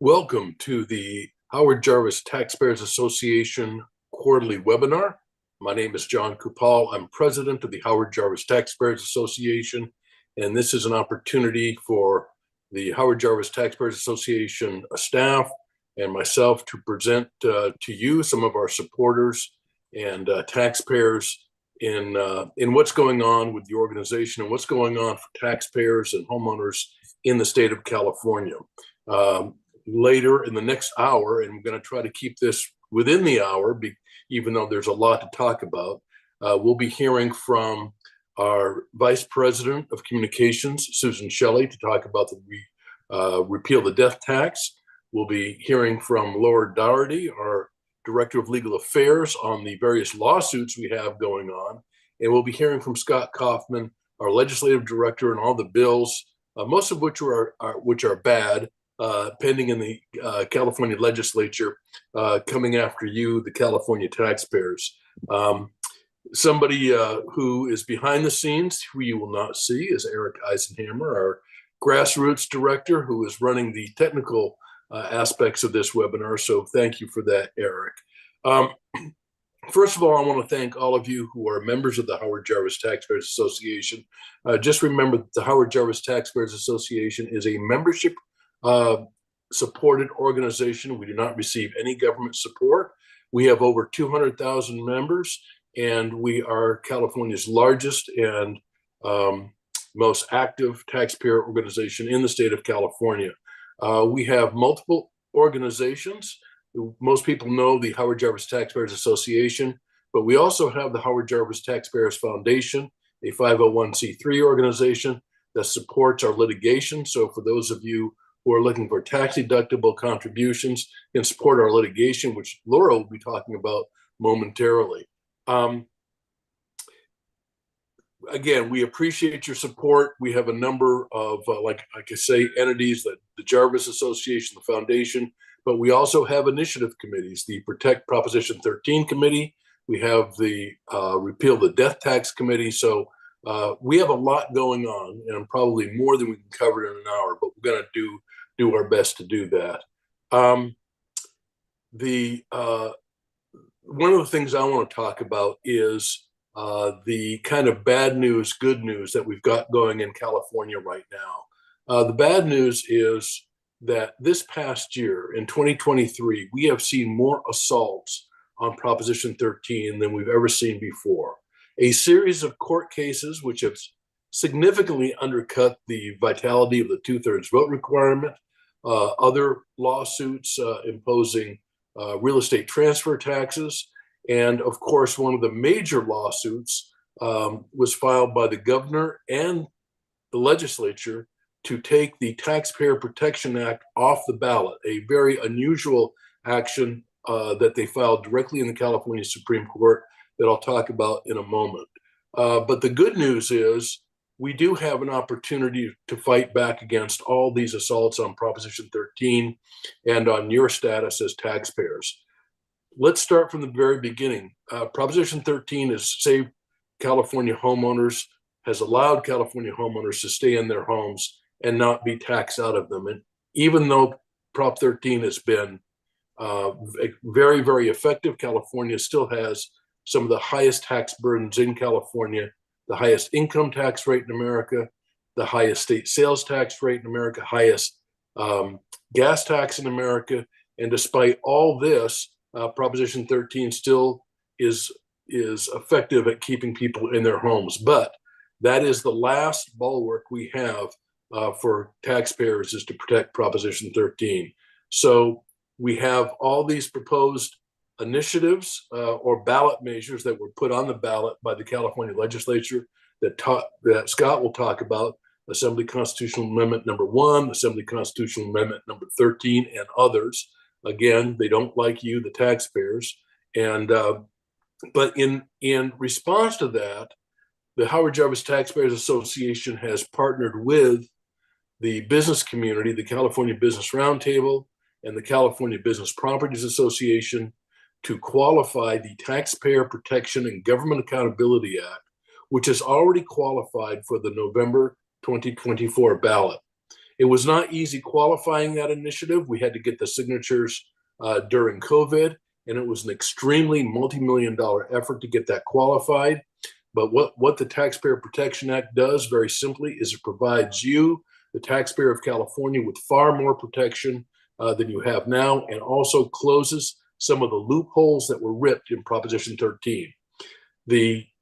Welcome to the Howard Jarvis Taxpayers Association quarterly webinar. My name is John Kupal. I'm president of the Howard Jarvis Taxpayers Association, and this is an opportunity for the Howard Jarvis Taxpayers Association staff and myself to present to you some of our supporters and taxpayers in what's going on with the organization and what's going on for taxpayers and homeowners in the state of California. Later in the next hour, and we're going to try to keep this within the hour, even though there's a lot to talk about, we'll be hearing from our Vice President of Communications, Susan Shelley, to talk about the repeal the death tax. We'll be hearing from Laura Doherty, our Director of Legal Affairs, on the various lawsuits we have going on. And we'll be hearing from Scott Kaufman, our Legislative Director, and all the bills, most of which are bad, pending in the California legislature, coming after you, the California taxpayers. Somebody who is behind the scenes, who you will not see, is Eric Eisenhammer, our grassroots director, who is running the technical aspects of this webinar. So thank you for that, Eric. First of all, I want to thank all of you who are members of the Howard Jarvis Taxpayers Association. Just remember that the Howard Jarvis Taxpayers Association is a membership supported organization. We do not receive any government support. We have over 200,000 members, and we are California's largest and most active taxpayer organization in the state of California. We have multiple organizations. Most people know the Howard Jarvis Taxpayers Association, but we also have the Howard Jarvis Taxpayers Foundation, a 501c3 organization that supports our litigation. So for those of you who are looking for tax-deductible contributions and support our litigation, which Laura will be talking about momentarily. Again, we appreciate your support. We have a number of, like I say, entities, that the Jarvis Association, the Foundation, but we also have initiative committees, the Protect Proposition 13 Committee. We have the Repeal the Death Tax Committee. So we have a lot going on, and probably more than we can cover in an hour, but we're going to do our best to do that. One of the things I want to talk about is the kind of bad news, good news that we've got going in California right now. The bad news is that this past year, in 2023, we have seen more assaults on Proposition 13 than we've ever seen before. A series of court cases which have significantly undercut the vitality of the 2/3 vote requirement, other lawsuits imposing real estate transfer taxes, and of course, one of the major lawsuits was filed by the governor and the legislature to take the Taxpayer Protection Act off the ballot, a very unusual action that they filed directly in the California Supreme Court that I'll talk about in a moment. But the good news is we do have an opportunity to fight back against all these assaults on Proposition 13 and on your status as taxpayers. Let's start from the very beginning. Proposition 13 has saved California homeowners, has allowed California homeowners to stay in their homes and not be taxed out of them. And even though Prop 13 has been very, very effective, California still has some of the highest tax burdens in California, the highest income tax rate in America, the highest state sales tax rate in America, highest gas tax in America. And despite all this, Proposition 13 still is effective at keeping people in their homes. But that is the last bulwark we have for taxpayers, is to protect Proposition 13. So we have all these proposed initiatives or ballot measures that were put on the ballot by the California legislature that Scott will talk about: Assembly Constitutional Amendment number 1, Assembly Constitutional Amendment number 13, and others. Again, they don't like you, the taxpayers. And but in response to that, the Howard Jarvis Taxpayers Association has partnered with the business community, the California Business Roundtable and the California Business Properties Association, to qualify the Taxpayer Protection and Government Accountability Act, which has already qualified for the November 2024 ballot. It was not easy qualifying that initiative. We had to get the signatures during COVID, and it was an extremely multi-million-dollar effort to get that qualified. But what the Taxpayer Protection Act does very simply is it provides you, the taxpayer of California, with far more protection than you have now, and also closes some of the loopholes that were ripped in Proposition 13.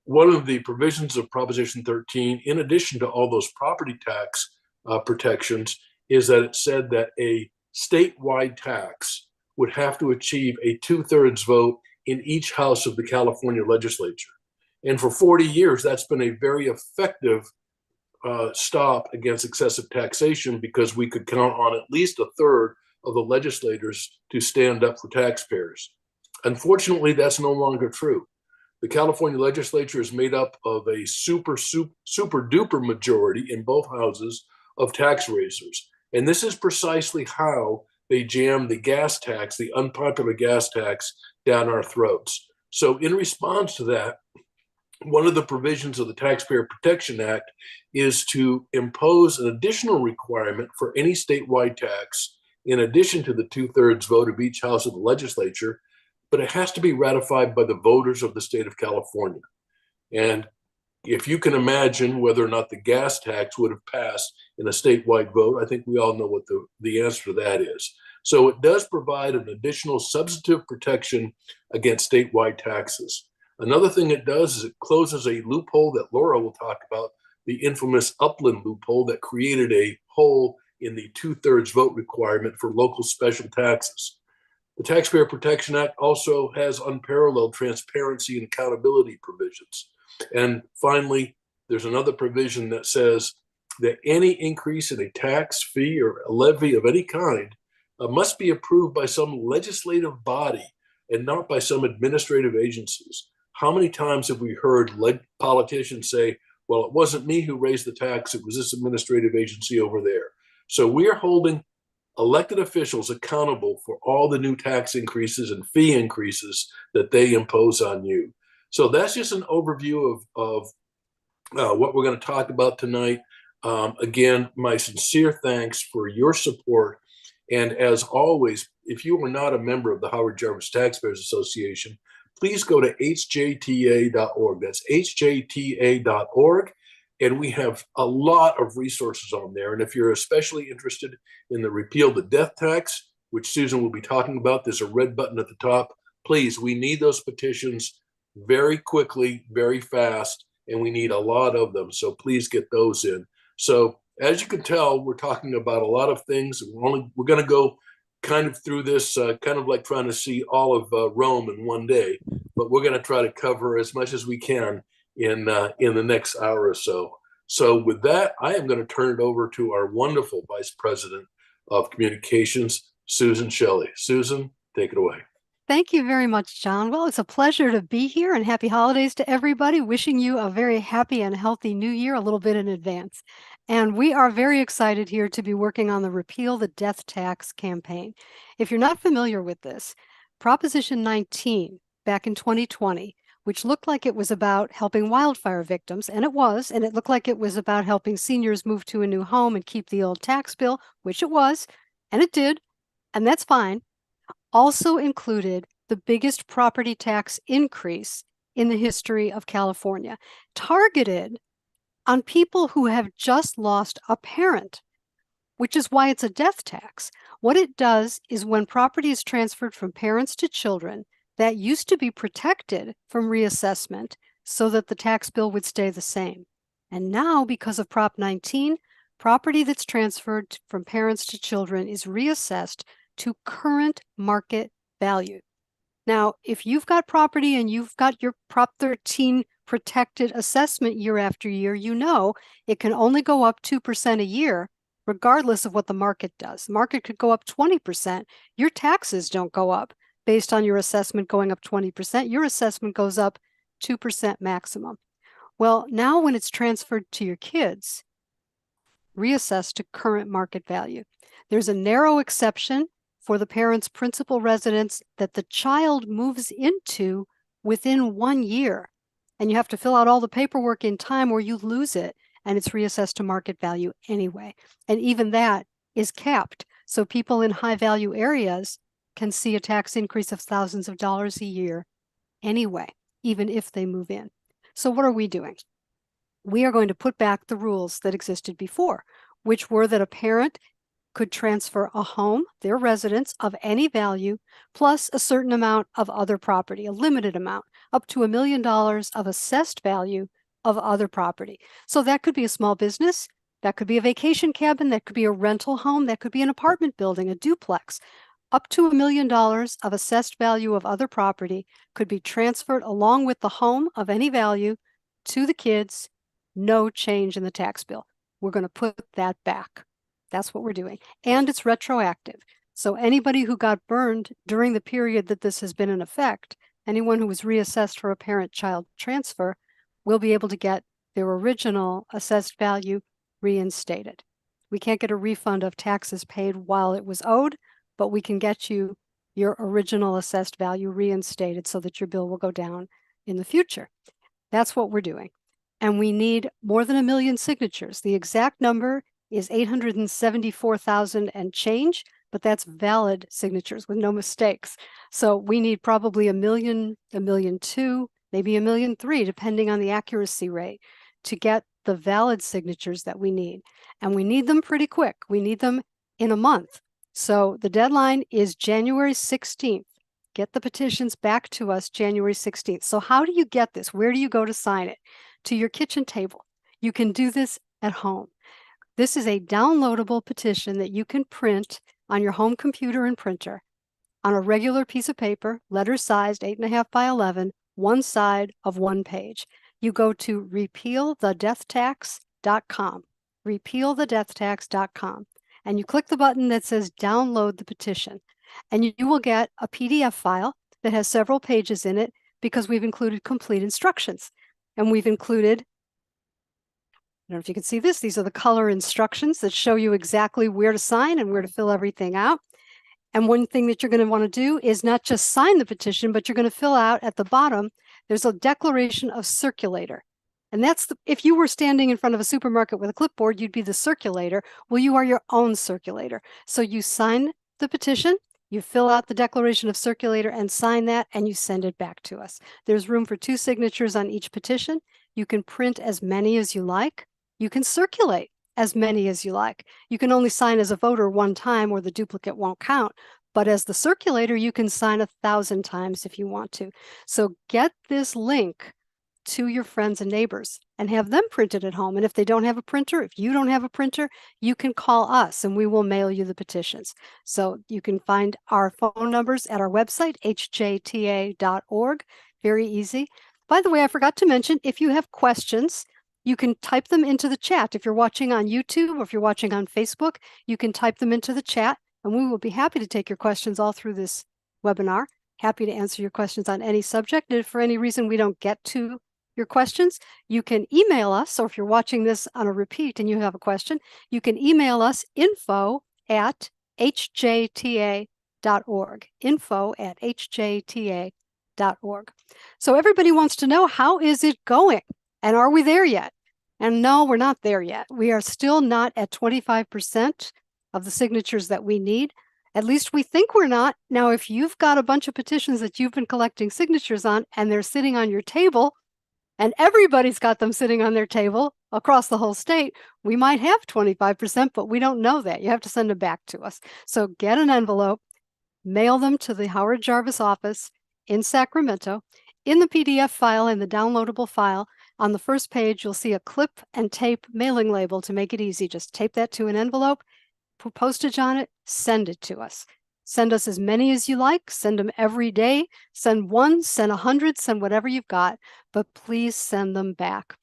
One of the provisions of Proposition 13, in addition to all those property tax protections, is that it said that a statewide tax would have to achieve a 2/3 vote in each house of the California legislature. And for 40 years, that's been a very effective stop against excessive taxation, because we could count on at least 1/3 of the legislators to stand up for taxpayers. Unfortunately, that's no longer true. The California legislature is made up of a super duper majority in both houses of tax raisers. And this is precisely how they jam the gas tax, the unpopular gas tax, down our throats. So in response to that, one of the provisions of the Taxpayer Protection Act is to impose an additional requirement for any statewide tax, in addition to the 2/3 vote of each house of the legislature, but it has to be ratified by the voters of the state of California. And if you can imagine whether or not the gas tax would have passed in a statewide vote, I think we all know what the answer to that is. So it does provide an additional substantive protection against statewide taxes. Another thing it does is it closes a loophole that Laura will talk about, the infamous Upland loophole that created a hole in the 2/3 vote requirement for local special taxes. The Taxpayer Protection Act also has unparalleled transparency and accountability provisions. And finally, there's another provision that says that any increase in a tax, fee, or a levy of any kind must be approved by some legislative body and not by some administrative agencies. How many times have we heard politicians say, well, it wasn't me who raised the tax, it was this administrative agency over there. So we are holding elected officials accountable for all the new tax increases and fee increases that they impose on you. So that's just an overview of what we're going to talk about tonight. Again, my sincere thanks for your support. And as always, if you are not a member of the Howard Jarvis Taxpayers Association, please go to hjta.org. That's hjta.org. And we have a lot of resources on there. And if you're especially interested in the repeal the death tax, which Susan will be talking about, there's a red button at the top. Please, we need those petitions very quickly, very fast, and we need a lot of them. So please get those in. So as you can tell, we're talking about a lot of things. We're going to go kind of through this, kind of like trying to see all of Rome in one day, but we're going to try to cover as much as we can in the next hour or so. So with that, I am going to turn it over to our wonderful Vice President of Communications, Susan Shelley. Susan, take it away. Thank you very much, John. Well, it's a pleasure to be here, and happy holidays to everybody. Wishing you a very happy and healthy new year a little bit in advance. And we are very excited here to be working on the Repeal the Death Tax campaign. If you're not familiar with this, Proposition 19 back in 2020, which looked like it was about helping wildfire victims, and it was, and it looked like it was about helping seniors move to a new home and keep the old tax bill, which it was, and it did, and that's fine, also included the biggest property tax increase in the history of California, targeted on people who have just lost a parent, which is why it's a death tax. What it does is when property is transferred from parents to children, that used to be protected from reassessment so that the tax bill would stay the same. And now, because of Prop 19, property that's transferred from parents to children is reassessed to current market value. Now, if you've got property and you've got your Prop 13 protected assessment year after year, you know it can only go up 2% a year, regardless of what the market does. The market could go up 20%. Your taxes don't go up based on your assessment going up 20%. Your assessment goes up 2% maximum. Well, now when it's transferred to your kids, reassessed to current market value. There's a narrow exception for the parent's principal residence that the child moves into within 1 year. And you have to fill out all the paperwork in time or you lose it. and it's reassessed to market value anyway. And even that is capped. So people in high value areas can see a tax increase of thousands of dollars a year anyway, even if they move in. So what are we doing? We are going to put back the rules that existed before, which were that a parent could transfer a home, their residence of any value, plus a certain amount of other property, a limited amount, up to $1 million of assessed value of other property. So that could be a small business, that could be a vacation cabin, that could be a rental home, that could be an apartment building, a duplex. Up to $1 million of assessed value of other property could be transferred along with the home of any value to the kids, no change in the tax bill. We're going to put that back. That's what we're doing. And it's retroactive. So anybody who got burned during the period that this has been in effect, anyone who was reassessed for a parent-child transfer, will be able to get their original assessed value reinstated. We can't get a refund of taxes paid while it was owed, but we can get you your original assessed value reinstated so that your bill will go down in the future. That's what we're doing. And we need more than 1 million signatures. The exact number is 874,000 and change, but that's valid signatures with no mistakes. So we need probably 1 million, 1.2 million, maybe 1.3 million, depending on the accuracy rate, to get the valid signatures that we need. And we need them pretty quick. We need them in a month. So the deadline is January 16th. Get the petitions back to us January 16th. So how do you get this? Where do you go to sign it? To your kitchen table. You can do this at home. This is a downloadable petition that you can print on your home computer and printer on a regular piece of paper, letter sized 8.5 by 11, one side of one page. You go to repealthedeathtax.com, repealthedeathtax.com, and you click the button that says download the petition. And you will get a PDF file that has several pages in it because we've included complete instructions. And we've included, I don't know if you can see this, these are the color instructions that show you exactly where to sign and where to fill everything out. And one thing that you're going to want to do is not just sign the petition, but you're going to fill out at the bottom, there's a declaration of circulator. And that's if you were standing in front of a supermarket with a clipboard, you'd be the circulator. Well, you are your own circulator. So you sign the petition, you fill out the declaration of circulator and sign that, and you send it back to us. There's room for 2 signatures on each petition. You can print as many as you like. You can circulate as many as you like. You can only sign as a voter one time or the duplicate won't count. But as the circulator, you can sign 1,000 times if you want to. So get this link to your friends and neighbors and have them printed at home. And if they don't have a printer, if you don't have a printer, you can call us and we will mail you the petitions. So you can find our phone numbers at our website, hjta.org. Very easy. By the way, I forgot to mention, if you have questions, you can type them into the chat. If you're watching on YouTube or if you're watching on Facebook, you can type them into the chat and we will be happy to take your questions all through this webinar. Happy to answer your questions on any subject. And if for any reason we don't get to your questions, you can email us, or if you're watching this on a repeat and you have a question, you can email us info@hjta.org, info@hjta.org. So everybody wants to know, how is it going? And are we there yet? And no, we're not there yet. We are still not at 25% of the signatures that we need. At least we think we're not. Now, if you've got a bunch of petitions that you've been collecting signatures on and they're sitting on your table, and everybody's got them sitting on their table across the whole state, we might have 25%, but we don't know that. You have to send them back to us. So get an envelope, mail them to the Howard Jarvis office in Sacramento. In the PDF file, in the downloadable file, on the first page, you'll see a clip and tape mailing label to make it easy. Just tape that to an envelope, put postage on it, send it to us. Send us as many as you like. Send them every day. Send 1, send 100, send whatever you've got, but please send them back.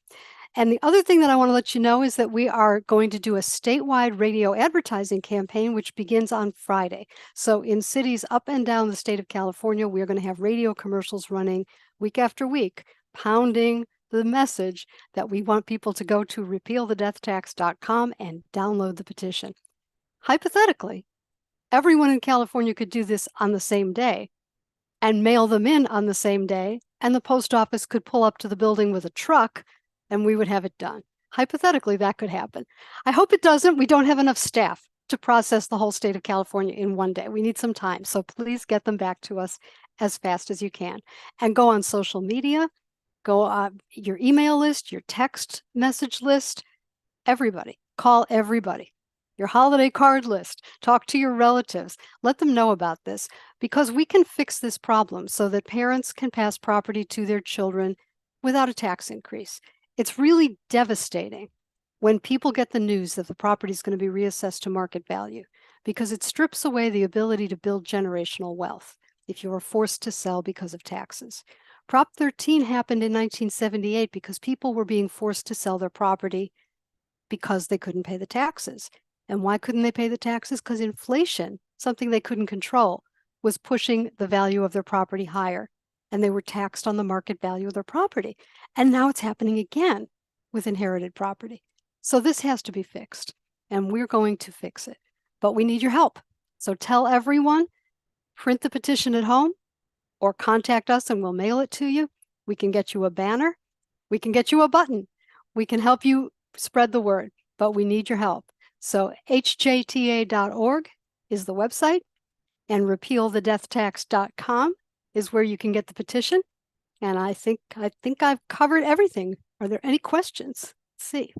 And the other thing that I want to let you know is that we are going to do a statewide radio advertising campaign, which begins on Friday. So in cities up and down the state of California, we're going to have radio commercials running week after week, pounding the message that we want people to go to repealthedeathtax.com and download the petition. Hypothetically, everyone in California could do this on the same day and mail them in on the same day, and the post office could pull up to the building with a truck and we would have it done. Hypothetically, that could happen. I hope it doesn't. We don't have enough staff to process the whole state of California in one day. We need some time. So please get them back to us as fast as you can. And go on social media, go on your email list, your text message list, everybody. Call everybody. Your holiday card list. Talk to your relatives. Let them know about this, because we can fix this problem so that parents can pass property to their children without a tax increase. It's really devastating when people get the news that the property is going to be reassessed to market value, because it strips away the ability to build generational wealth if you are forced to sell because of taxes. Prop 13 happened in 1978 because people were being forced to sell their property because they couldn't pay the taxes. And why couldn't they pay the taxes? Because inflation, something they couldn't control, was pushing the value of their property higher, and they were taxed on the market value of their property. And now it's happening again with inherited property. So this has to be fixed, and we're going to fix it. But we need your help. So tell everyone, print the petition at home, or contact us and we'll mail it to you. We can get you a banner. We can get you a button. We can help you spread the word, but we need your help. So hjta.org is the website, and repealthedeathtax.com is where you can get the petition. And I think I've covered everything. Are there any questions? Let's see.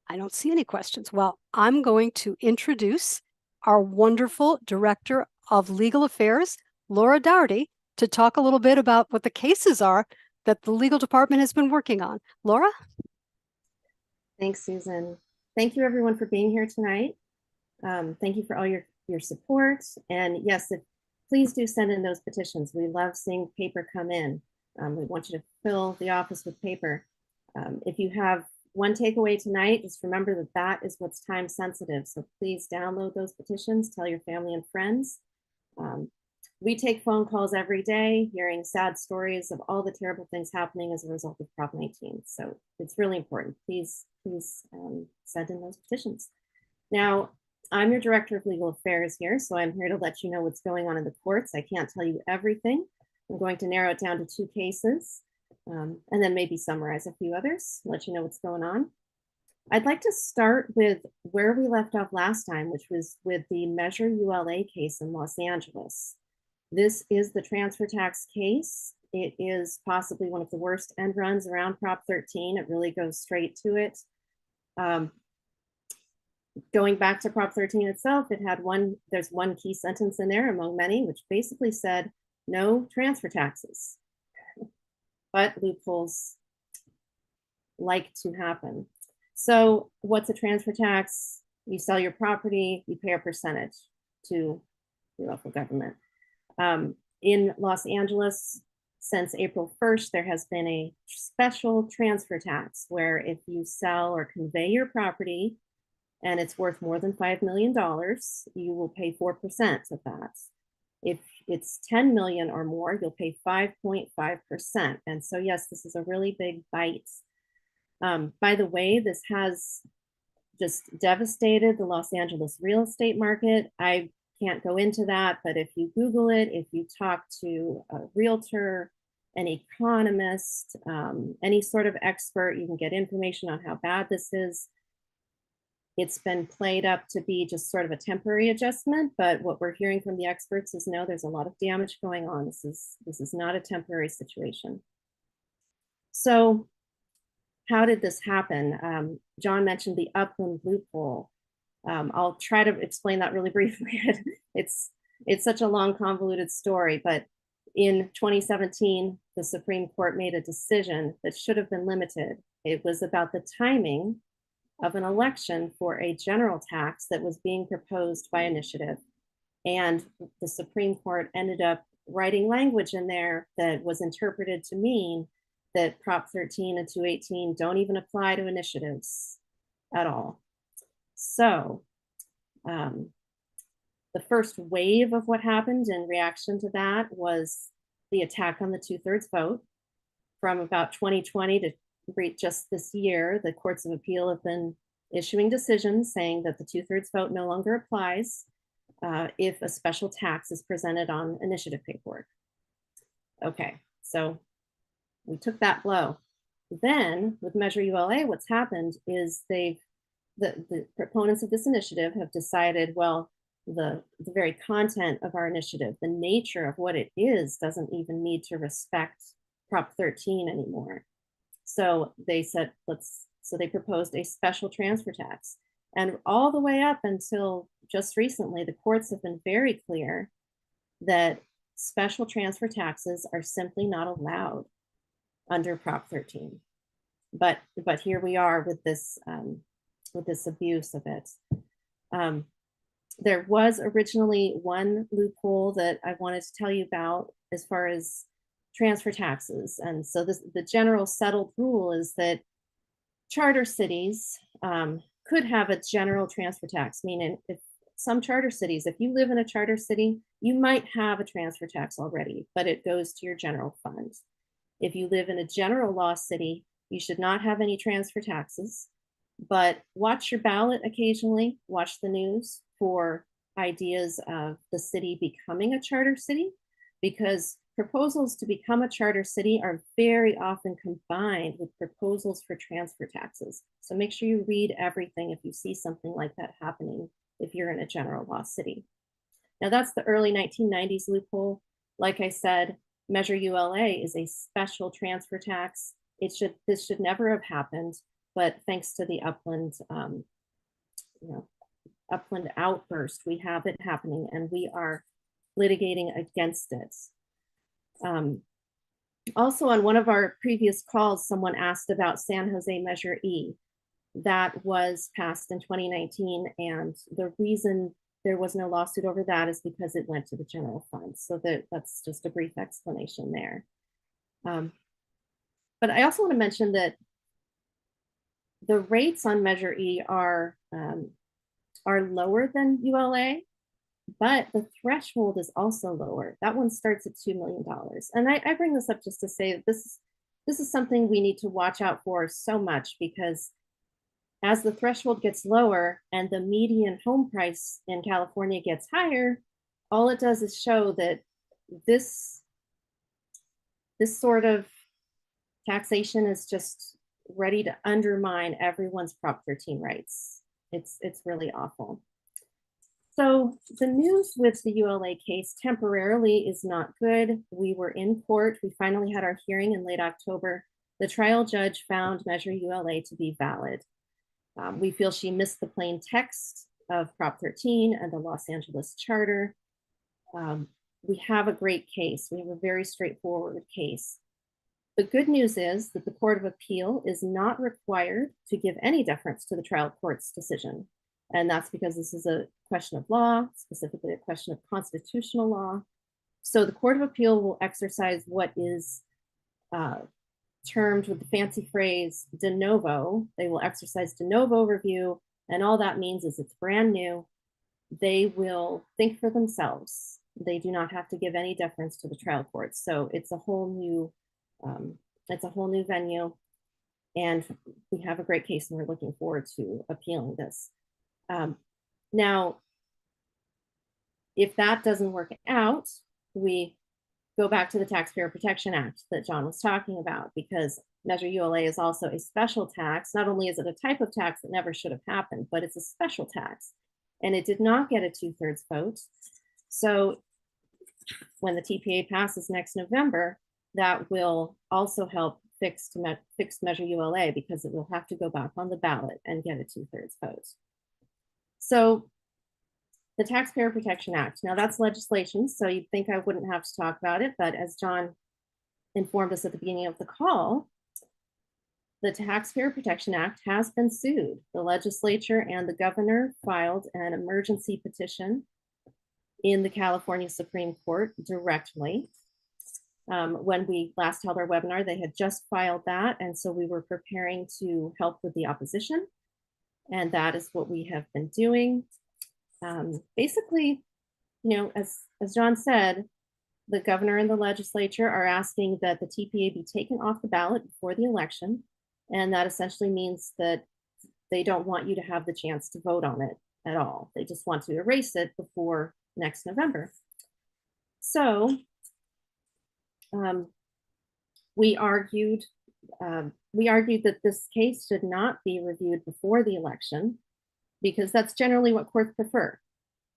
I don't see any questions. Well, I'm going to introduce our wonderful Director of Legal Affairs, Laura Dougherty, to talk a little bit about what the cases are that the legal department has been working on. Laura? Thanks, Susan. Thank you, everyone, for being here tonight. Thank you for all your support. And yes, please do send in those petitions. We love seeing paper come in. We want you to fill the office with paper. If you have one takeaway tonight, just remember that that is what's time sensitive. So please download those petitions, tell your family and friends. We take phone calls every day, hearing sad stories of all the terrible things happening as a result of Prop 19. So it's really important. Please send in those petitions. Now, I'm your Director of Legal Affairs here, so I'm here to let you know what's going on in the courts. I can't tell you everything. I'm going to narrow it down to 2 cases, and then maybe summarize a few others, let you know what's going on. I'd like to start with where we left off last time, which was with the Measure ULA case in Los Angeles. This is the transfer tax case. It is possibly one of the worst end runs around Prop 13. It really goes straight to it. Going back to Prop 13 itself, there's one key sentence in there among many, which basically said no transfer taxes. But loopholes like to happen. So what's a transfer tax? You sell your property, you pay a percentage to your local government. In Los Angeles, since April 1st, there has been a special transfer tax where if you sell or convey your property and it's worth more than $5 million, you will pay 4% of that. If it's 10 million or more, you'll pay 5.5%. And so, yes, this is a really big bite. By the way, this has just devastated the Los Angeles real estate market. I can't go into that, but if you Google it, if you talk to a realtor, an economist, any sort of expert, you can get information on how bad this is. It's been played up to be just sort of a temporary adjustment, but what we're hearing from the experts is no, there's a lot of damage going on. This is not a temporary situation. So how did this happen? John mentioned the Upland loophole. I'll try to explain that really briefly. It's such a long, convoluted story, but in 2017, the Supreme Court made a decision that should have been limited. It was about the timing of an election for a general tax that was being proposed by initiative. And the Supreme Court ended up writing language in there that was interpreted to mean that Prop 13 and 218 don't even apply to initiatives at all. So the first wave of what happened in reaction to that was the attack on the 2/3 vote. From about 2020 to just this year, the courts of appeal have been issuing decisions saying that the 2/3 vote no longer applies if a special tax is presented on initiative paperwork. Okay, so we took that blow. then with Measure ULA, what's happened is the proponents of this initiative have decided, well, the very content of our initiative, the nature of what it is, doesn't even need to respect Prop 13 anymore. So they said, so they proposed a special transfer tax. And all the way up until just recently, the courts have been very clear that special transfer taxes are simply not allowed under Prop 13. But here we are with this abuse of it. There was originally one loophole that I wanted to tell you about as far as transfer taxes. And so the general settled rule is that charter cities could have a general transfer tax, meaning if some charter cities, if you live in a charter city, you might have a transfer tax already, but it goes to your general fund. If you live in a general law city, you should not have any transfer taxes, but watch your ballot occasionally, watch the news for ideas of the city becoming a charter city, because proposals to become a charter city are very often combined with proposals for transfer taxes. So make sure you read everything if you see something like that happening if you're in a general law city. Now that's the early 1990s loophole. Like I said, Measure ULA is a special transfer tax. This should never have happened, but thanks to the Upland, Upland outburst, we have it happening, and we are litigating against it. Also, on one of our previous calls, someone asked about San Jose Measure E. That was passed in 2019, and the reason there was no lawsuit over that is because it went to the general fund. So that's just a brief explanation there. But I also want to mention that the rates on Measure E are lower than ULA, but the threshold is also lower. That one starts at $2 million. And I bring this up just to say that this is something we need to watch out for so much, because as the threshold gets lower and the median home price in California gets higher, all it does is show that this sort of taxation is just ready to undermine everyone's Prop 13 rights. It's really awful. So the news with the ULA case temporarily is not good. We were in court. We finally had our hearing in late October. The trial judge found Measure ULA to be valid. We feel she missed the plain text of Prop 13 and the Los Angeles Charter. We have a great case. We have a very straightforward case. The good news is that the Court of Appeal is not required to give any deference to the trial court's decision. And that's because this is a question of law, specifically a question of constitutional law. So the Court of Appeal will exercise what is termed with the fancy phrase de novo. They will exercise de novo review, and all that means is it's brand new. They will think for themselves. They do not have to give any deference to the trial court. So it's a whole new venue, and we have a great case, and we're looking forward to appealing this. Now, if that doesn't work out, we go back to the Taxpayer Protection Act that John was talking about, because Measure ULA is also a special tax. Not only is it a type of tax that never should have happened, but it's a special tax, and it did not get a 2/3 vote. So when the TPA passes next November, that will also help fix Measure ULA, because it will have to go back on the ballot and get a 2/3 vote. So the Taxpayer Protection Act, now that's legislation, so you'd think I wouldn't have to talk about it, but as John informed us at the beginning of the call, the Taxpayer Protection Act has been sued. The legislature and the governor filed an emergency petition in the California Supreme Court directly. When we last held our webinar, they had just filed that, and so we were preparing to help with the opposition, and that is what we have been doing. Basically, as John said, the governor and the legislature are asking that the TPA be taken off the ballot before the election, and that essentially means that they don't want you to have the chance to vote on it at all. They just want to erase it before next November. So we argued we argued that this case should not be reviewed before the election because that's generally what courts prefer.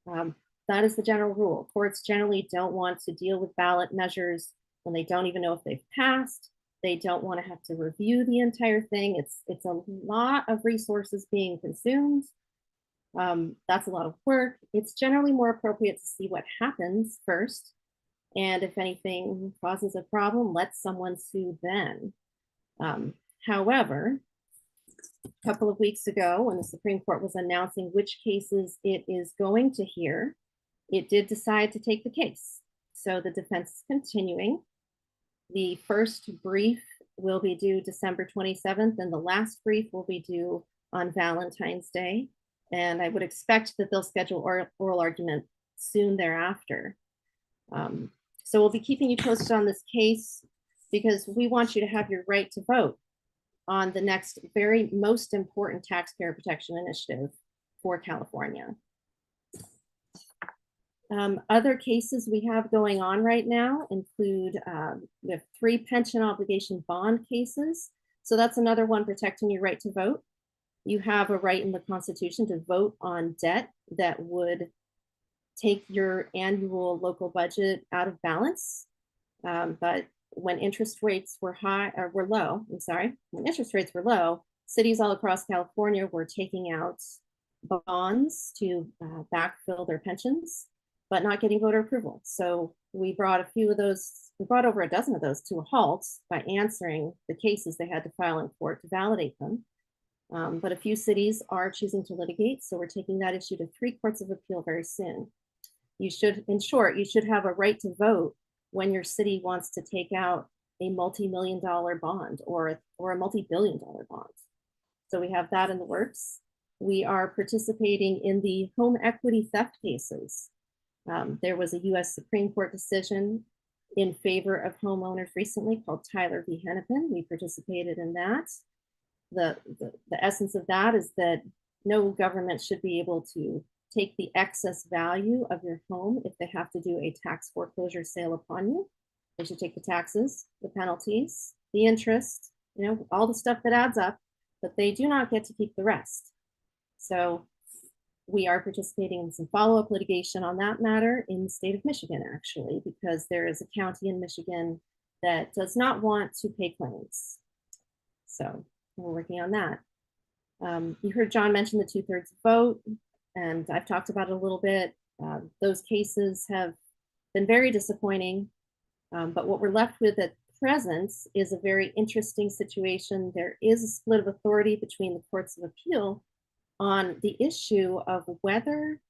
That is the general rule. Courts generally don't want to deal with ballot measures when they don't even know if they've passed. They don't want to have to review the entire thing. It's a lot of resources being consumed. That's a lot of work. It's generally more appropriate to see what happens first. And if anything causes a problem, let someone sue then. However, a couple of weeks ago, when the Supreme Court was announcing which cases it is going to hear, it did decide to take the case. So the defense is continuing. The first brief will be due December 27th, and the last brief will be due on Valentine's Day. And I would expect that they'll schedule oral argument soon thereafter. So we'll be keeping you posted on this case because we want you to have your right to vote on the next very most important taxpayer protection initiative for California. Other cases we have going on right now include we have 3 pension obligation bond cases. So that's another one protecting your right to vote. You have a right in the Constitution to vote on debt that would take your annual local budget out of balance. But when interest rates were when interest rates were low, cities all across California were taking out bonds to backfill their pensions, but not getting voter approval. So we brought over a dozen of those to a halt by answering the cases they had to file in court to validate them. But a few cities are choosing to litigate, so we're taking that issue to 3 courts of appeal very soon. In short, you should have a right to vote when your city wants to take out a multi-million-dollar bond or a multi-billion-dollar bond. So we have that in the works. We are participating in the home equity theft cases. There was a US Supreme Court decision in favor of homeowners recently called Tyler v. Hennepin. We participated in that. The essence of that is that no government should be able to take the excess value of your home if they have to do a tax foreclosure sale upon you. They should take the taxes, the penalties, the interest, all the stuff that adds up, but they do not get to keep the rest. So we are participating in some follow-up litigation on that matter in the state of Michigan, actually, because there is a county in Michigan that does not want to pay claims. So we're working on that. You heard John mention the 2/3 vote, and I've talked about it a little bit. Those cases have been very disappointing, but what we're left with at present is a very interesting situation. There is a split of authority between the courts of appeal on the issue of whether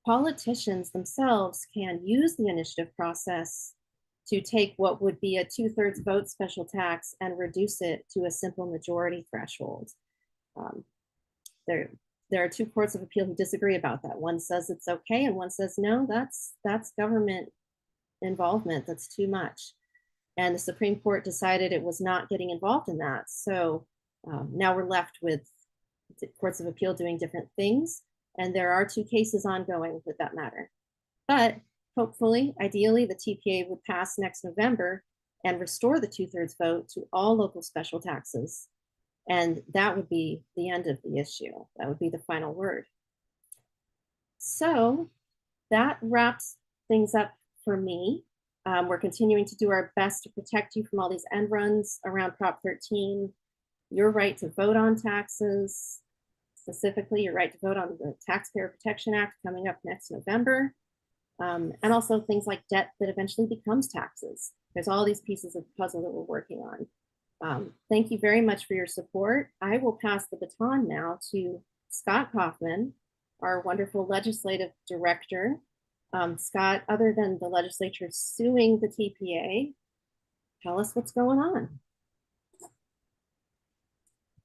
politicians themselves can use the initiative process to take what would be a 2/3 vote special tax and reduce it to a simple majority threshold. There are 2 courts of appeal who disagree about that. One says it's okay, and one says no, that's government involvement, that's too much. And the Supreme Court decided it was not getting involved in that. So now we're left with the courts of appeal doing different things, and there are 2 cases ongoing with that matter. But hopefully, ideally, the TPA would pass next November and restore the 2/3 vote to all local special taxes. And that would be the end of the issue. That would be the final word. So that wraps things up for me. We're continuing to do our best to protect you from all these end runs around Prop 13, your right to vote on taxes, specifically your right to vote on the Taxpayer Protection Act coming up next November, and also things like debt that eventually becomes taxes. There's all these pieces of the puzzle that we're working on. Thank you very much for your support. I will pass the baton now to Scott Kaufman, our wonderful legislative director. Scott, other than the legislature suing the TPA, tell us what's going on.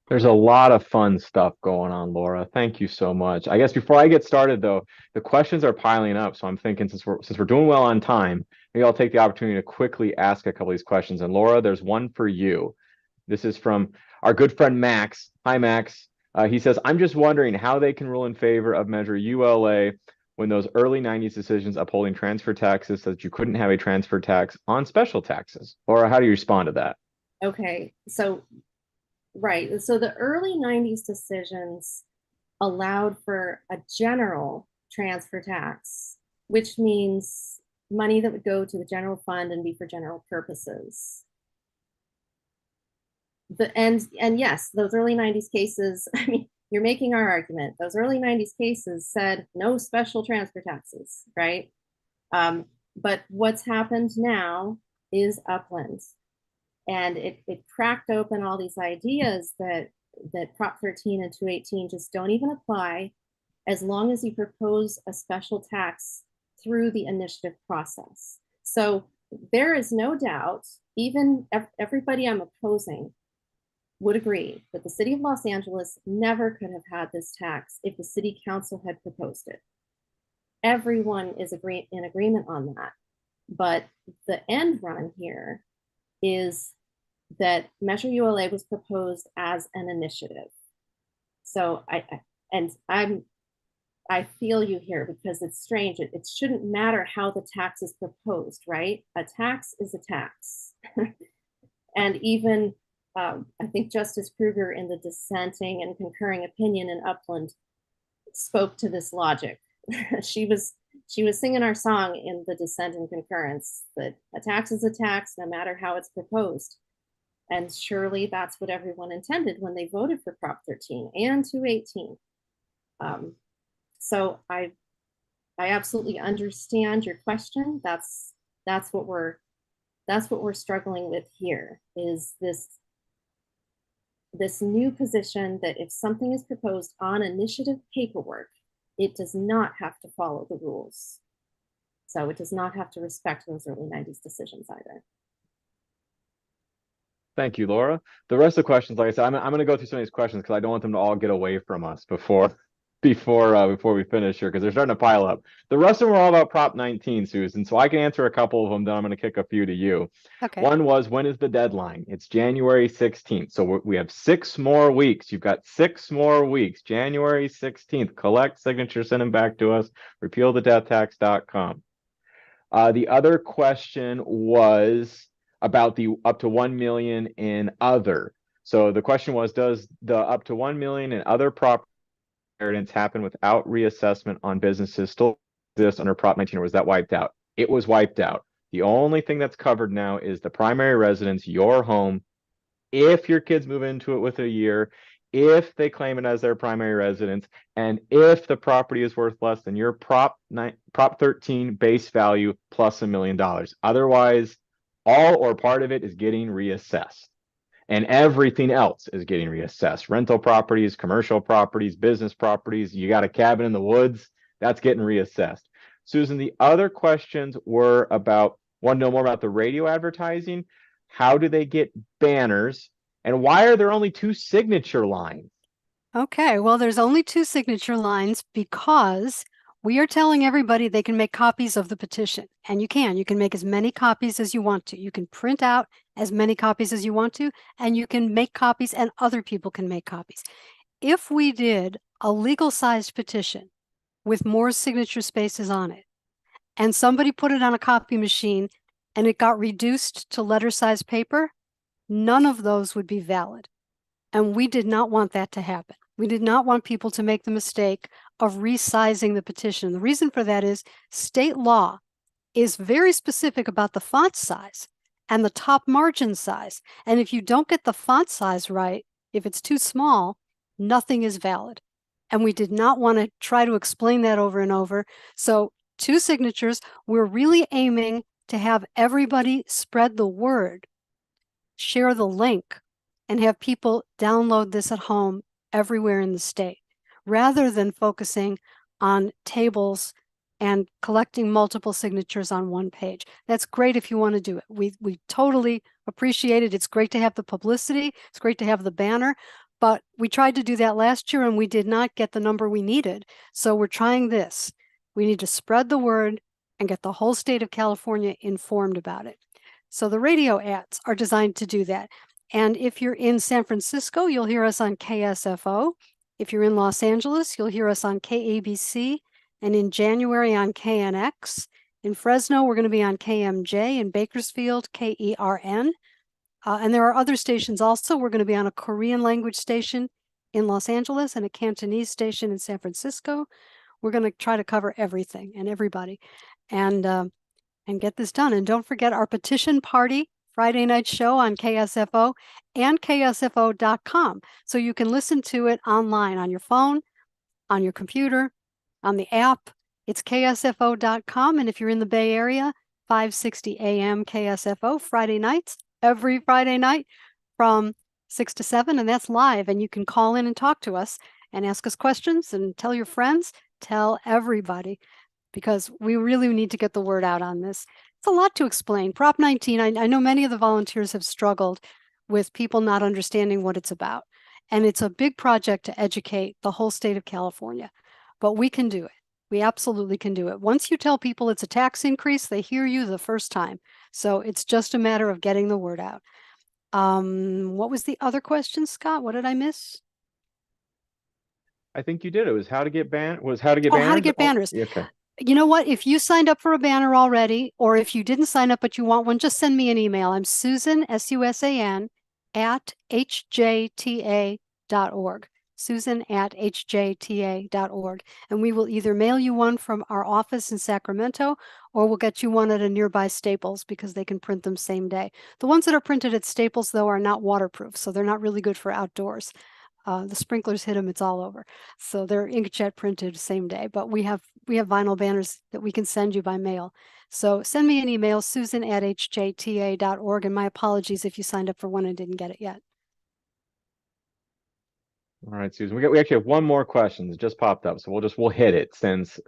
There's a lot of fun stuff going on, Laura. Thank you so much. I guess before I get started, though, the questions are piling up. So I'm thinking since we're doing well on time, maybe I'll take the opportunity to quickly ask a couple of these questions. And Laura, there's one for you. This is from our good friend Max. Hi, Max. He says, I'm just wondering how they can rule in favor of Measure ULA when those early 90s decisions upholding transfer taxes said that you couldn't have a transfer tax on special taxes. Laura, how do you respond to that? Okay, so, right, so the early 90s decisions allowed for a general transfer tax, which means money that would go to the general fund and be for general purposes. And yes, those early 90s cases, I mean, you're making our argument. Those early 90s cases said no special transfer taxes, right? But what's happened now is Upland. And it cracked open all these ideas that Prop 13 and 218 just don't even apply as long as you propose a special tax through the initiative process. So there is no doubt, even everybody I'm opposing would agree that the city of Los Angeles never could have had this tax if the city council had proposed it. Everyone is in agreement on that. But the end run here is that Measure ULA was proposed as an initiative. So I feel you here, because it's strange. It shouldn't matter how the tax is proposed, right? A tax is a tax. And even I think Justice Kruger, in the dissenting and concurring opinion in Upland, spoke to this logic. She was singing our song in the dissent and concurrence, that a tax is a tax no matter how it's proposed. And surely that's what everyone intended when they voted for Prop 13 and 218. So I absolutely understand your question. That's what we're struggling with here, is this new position that if something is proposed on initiative paperwork, it does not have to follow the rules. So it does not have to respect those early 90s decisions either. Thank you, Laura. The rest of the questions, like I said, I'm going to go through some of these questions because I don't want them to all get away from us before we finish here, because they're starting to pile up. The rest of them are all about Prop 19, Susan. So I can answer a couple of them. Then I'm going to kick a few to you. Okay. One was, when is the deadline? It's January 16th. So we have 6 more weeks. You've got 6 more weeks. January 16th. Collect signatures, send them back to us. repealthedeathtax.com. The other question was about the up to 1 million in other. So the question was, does the up to 1 million in other property inheritance happen without reassessment on businesses still exist under Prop 19, or was that wiped out? It was wiped out. The only thing that's covered now is the primary residence, your home. If your kids move into it within a year, if they claim it as their primary residence, and if the property is worth less than your Prop 13 base value plus $1 million. Otherwise, all or part of it is getting reassessed. And everything else is getting reassessed. Rental properties, commercial properties, business properties. You got a cabin in the woods, that's getting reassessed. Susan, the other questions were about, want to know more about the radio advertising. How do they get banners? And why are there only 2 signature lines? Okay, well, there's only 2 signature lines because we are telling everybody they can make copies of the petition. And you can make as many copies as you want to. You can print out as many copies as you want to, and you can make copies, and other people can make copies. If we did a legal-sized petition with more signature spaces on it, and somebody put it on a copy machine and it got reduced to letter-sized paper, none of those would be valid. And we did not want that to happen. We did not want people to make the mistake of resizing the petition. The reason for that is state law is very specific about the font size and the top margin size. And if you don't get the font size right, if it's too small, nothing is valid. And we did not want to try to explain that over and over. So 2 signatures, we're really aiming to have everybody spread the word, share the link, and have people download this at home everywhere in the state, rather than focusing on tables and collecting multiple signatures on one page. That's great if you want to do it. We totally appreciate it. It's great to have the publicity. It's great to have the banner. But we tried to do that last year and we did not get the number we needed. So we're trying this. We need to spread the word and get the whole state of California informed about it. So the radio ads are designed to do that. And if you're in San Francisco, you'll hear us on KSFO. If you're in Los Angeles, you'll hear us on KABC. And in January on KNX. In Fresno, we're going to be on KMJ. In Bakersfield, KERN. And there are other stations also. We're going to be on a Korean language station in Los Angeles and a Cantonese station in San Francisco. We're going to try to cover everything and everybody and get this done. And don't forget our petition party Friday night show on KSFO and KSFO.com. So you can listen to it online on your phone, on your computer, on the app. It's KSFO.com. And if you're in the Bay Area, 560 AM KSFO Friday nights, every Friday night from 6 to 7. And that's live. And you can call in and talk to us and ask us questions and tell your friends, tell everybody, because we really need to get the word out on this. It's a lot to explain. Prop 19, I know many of the volunteers have struggled with people not understanding what it's about. And it's a big project to educate the whole state of California, but we can do it. We absolutely can do it. Once you tell people it's a tax increase, they hear you the first time. So it's just a matter of getting the word out. What was the other question, Scott? What did I miss? I think you did. It was how to get banners. How to get banners. Okay. You know what? If you signed up for a banner already, or if you didn't sign up but you want one, just send me an email. I'm Susan, SUSAN, at hjta.org. Susan at hjta.org. And we will either mail you one from our office in Sacramento, or we'll get you one at a nearby Staples because they can print them same day. The ones that are printed at Staples, though, are not waterproof, so they're not really good for outdoors. The sprinklers hit them, it's all over. So they're inkjet printed same day, but we have vinyl banners that we can send you by mail. So send me an email, Susan at hjta.org, and my apologies if you signed up for one and didn't get it yet. All right, Susan, we actually have one more question that just popped up, so we'll hit it since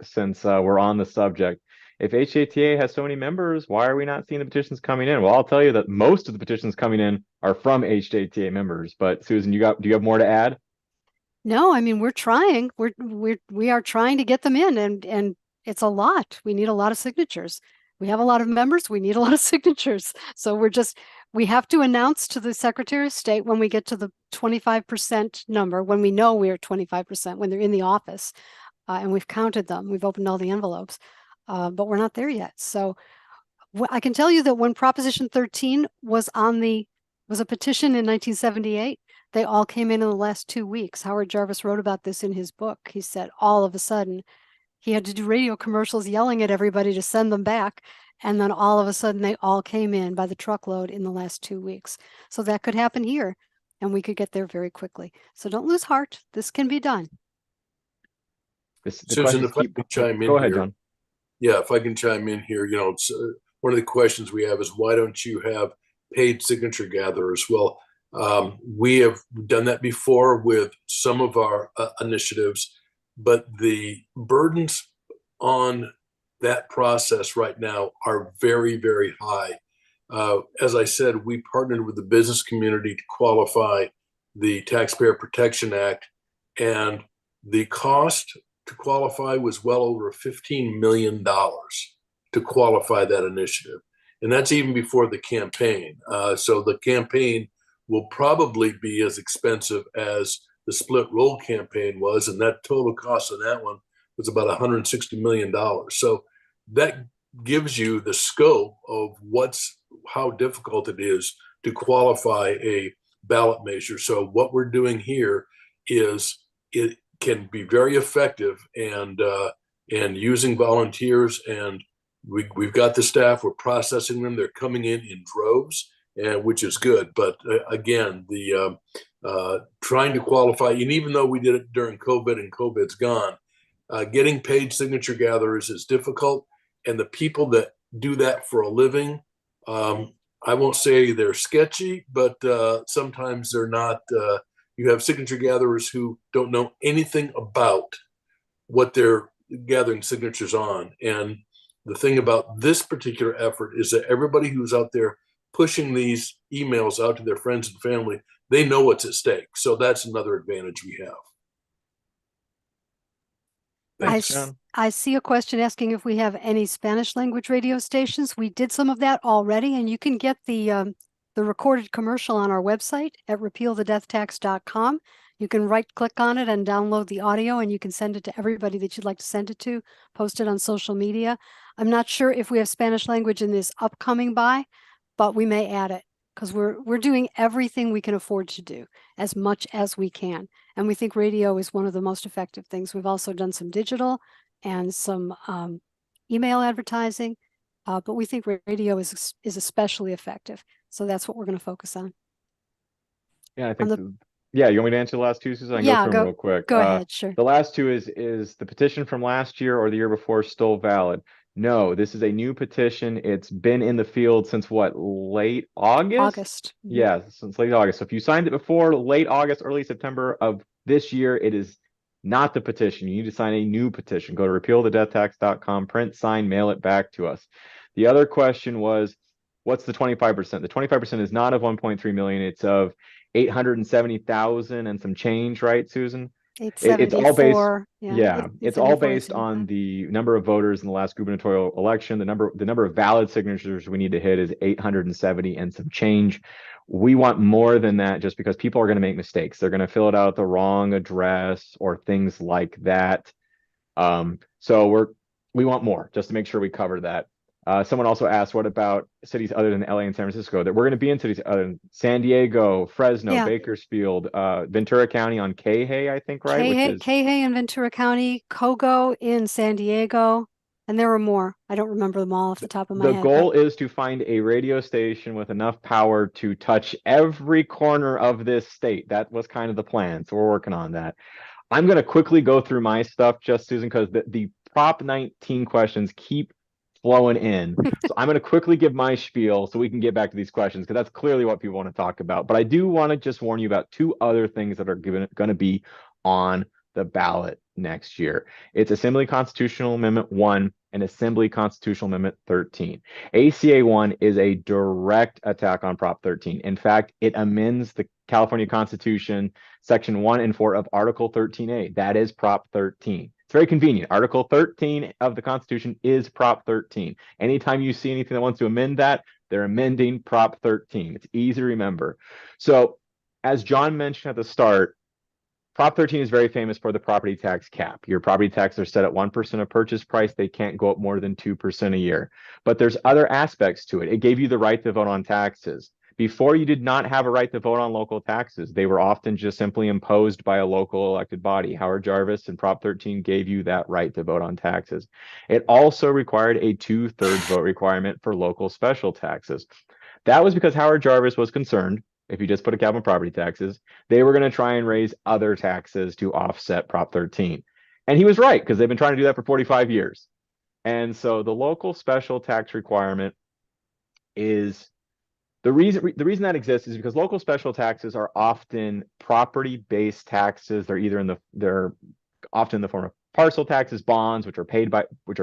we're on the subject. If HJTA has so many members, why are we not seeing the petitions coming in? Well, I'll tell you that most of the petitions coming in are from HJTA members. But Susan, do you have more to add? No, I mean, we're trying. We are trying to get them in, and it's a lot. We need a lot of signatures. We have a lot of members. We need a lot of signatures. So we have to announce to the Secretary of State when we get to the 25% number, when we know we're 25%, when they're in the office, and we've counted them. We've opened all the envelopes. But we're not there yet. So I can tell you that when Proposition 13 was a petition in 1978, they all came in the last 2 weeks. Howard Jarvis wrote about this in his book. He said all of a sudden he had to do radio commercials yelling at everybody to send them back. And then all of a sudden they all came in by the truckload in the last 2 weeks. So that could happen here, and we could get there very quickly. So don't lose heart. This can be done. Susan, if I can chime in Go ahead, here. John. Yeah, if I can chime in here, it's, one of the questions we have is why don't you have paid signature gatherers? Well, we have done that before with some of our initiatives, but the burdens on that process right now are very, very high. As I said, we partnered with the business community to qualify the Taxpayer Protection Act, and the cost to qualify was well over $15 million to qualify that initiative. And that's even before the campaign. So the campaign will probably be as expensive as the split roll campaign was. And that total cost of that one was about $160 million. So that gives you the scope of how difficult it is to qualify a ballot measure. So what we're doing here is it can be very effective, and using volunteers, and we've got the staff, we're processing them, they're coming in droves, and which is good. But again, the trying to qualify, and even though we did it during COVID and COVID's gone, getting paid signature gatherers is difficult, and the people that do that for a living, I won't say they're sketchy, but sometimes they're not. You have signature gatherers who don't know anything about what they're gathering signatures on. And the thing about this particular effort is that everybody who's out there pushing these emails out to their friends and family, they know what's at stake. So that's another advantage we have. Thanks, John. I see a question asking if we have any Spanish language radio stations. We did some of that already, and you can get the recorded commercial on our website at repealthedeathtax.com. You can right-click on it and download the audio, and you can send it to everybody that you'd like to send it to, post it on social media. I'm not sure if we have Spanish language in this upcoming buy, but we may add it. because we're doing everything we can afford to do as much as we can. And we think radio is one of the most effective things. We've also done some digital and some email advertising, but we think radio is especially effective. So that's what we're going to focus on. Yeah, I think. Yeah, you want me to answer the last two, Susan? I can Yeah, go through them real quick. Go ahead, sure. The last two is the petition from last year or the year before still valid? No, this is a new petition. It's been in the field since what, late August? August. Yeah, since late August. So if you signed it before late August, early September of this year, it is not the petition. You need to sign a new petition. Go to repealthedeathtax.com, print, sign, mail it back to us. The other question was, what's the 25%? The 25% is not of 1.3 million. It's of 870,000 and some change, right, Susan? It's all based. 874. Yeah, it's all based on the number of voters in the last gubernatorial election. The number of valid signatures we need to hit is 870 and some change. We want more than that just because people are going to make mistakes. They're going to fill it out at the wrong address or things like that. So we want more just to make sure we cover that. Someone also asked, what about cities other than LA and San Francisco? That we're going to be in cities other than San Diego, Fresno, Bakersfield, Ventura County on Kayhay, I think, right? Kayhay in Ventura County, Cogo in San Diego, and there were more. I don't remember them all off the top of my head. The goal is to find a radio station with enough power to touch every corner of this state. That was kind of the plan, so we're working on that. I'm going to quickly go through my stuff, just Susan, because the Prop 19 questions keep flowing in. So I'm going to quickly give my spiel so we can get back to these questions, because that's clearly what people want to talk about. But I do want to just warn you about two other things that are going to be on the ballot next year. It's Assembly Constitutional Amendment 1 and Assembly Constitutional Amendment 13. ACA 1 is a direct attack on Prop 13. In fact, it amends the California Constitution, Section 1 and 4 of Article 13A. That is Prop 13. It's very convenient. Article 13 of the Constitution is Prop 13. Anytime you see anything that wants to amend that, they're amending Prop 13. It's easy to remember. So, as John mentioned at the start, Prop 13 is very famous for the property tax cap. Your property taxes are set at 1% of purchase price. They can't go up more than 2% a year. But there's other aspects to it. It gave you the right to vote on taxes. Before, you did not have a right to vote on local taxes. They were often just simply imposed by a local elected body. Howard Jarvis and Prop 13 gave you that right to vote on taxes. It also required a 2/3 vote requirement for local special taxes. That was because Howard Jarvis was concerned, if you just put a cap on property taxes, they were going to try and raise other taxes to offset Prop 13. And he was right, because they've been trying to do that for 45 years. And so the local special tax requirement is the reason that exists is because local special taxes are often property-based taxes. They're often in the form of parcel taxes, bonds, which are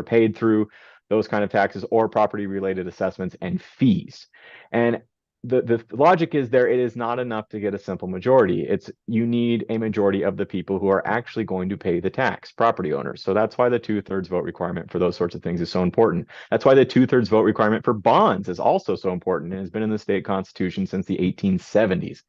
paid through those kind of taxes, or property-related assessments and fees. And the logic is it is not enough to get a simple majority. You need a majority of the people who are actually going to pay the tax, property owners. So that's why the 2/3 vote requirement for those sorts of things is so important. That's why the 2/3 vote requirement for bonds is also so important and has been in the state constitution since the 1870s.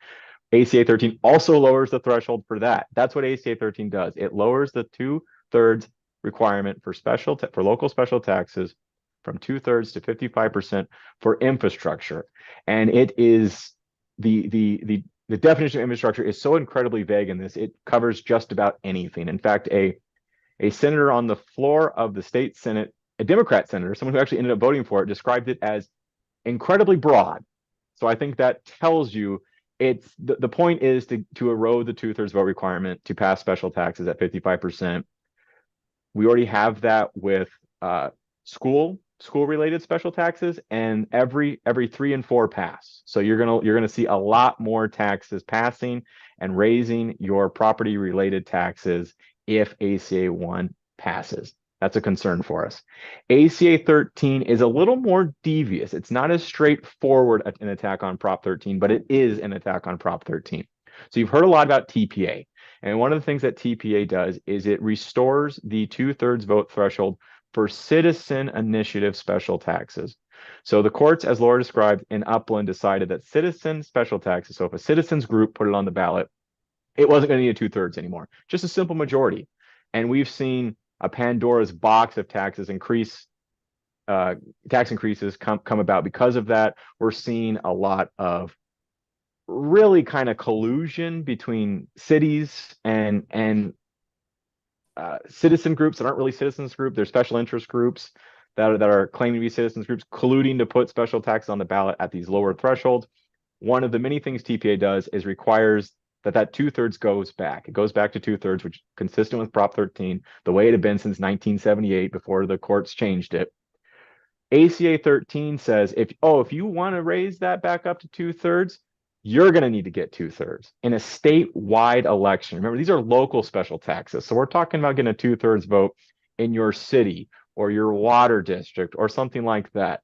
ACA 13 also lowers the threshold for that. That's what ACA 13 does. It lowers the 2/3 requirement for local special taxes from 2/3 to 55% for infrastructure. And it is the definition of infrastructure is so incredibly vague in this, it covers just about anything. In fact, a senator on the floor of the state Senate, a Democrat senator, someone who actually ended up voting for it, described it as incredibly broad. So I think that tells you the point is to erode the 2/3 vote requirement to pass special taxes at 55%. We already have that with school-related special taxes, and every 3 and 4 pass. So you're gonna see a lot more taxes passing and raising your property-related taxes if ACA 1 passes. That's a concern for us. ACA 13 is a little more devious. It's not as straightforward an attack on Prop 13, but it is an attack on Prop 13. So you've heard a lot about TPA. And one of the things that TPA does is it restores the 2/3 vote threshold for citizen initiative special taxes. So the courts, as Laura described in Upland, decided that citizen special taxes, so if a citizens group put it on the ballot, it wasn't going to need a 2/3 anymore, just a simple majority. And we've seen a Pandora's box of taxes increase tax increases come about because of that. We're seeing a lot of really kind of collusion between cities and citizen groups that aren't really citizens group. They're special interest groups that are claiming to be citizens groups, colluding to put special taxes on the ballot at these lower thresholds. One of the many things TPA does is requires that 2/3 goes back. It goes back to 2/3, which is consistent with Prop 13, the way it had been since 1978 before the courts changed it. ACA 13 says if you want to raise that back up to 2/3, you're going to need to get 2/3 in a statewide election. Remember, these are local special taxes. So we're talking about getting a 2/3 vote in your city or your water district or something like that.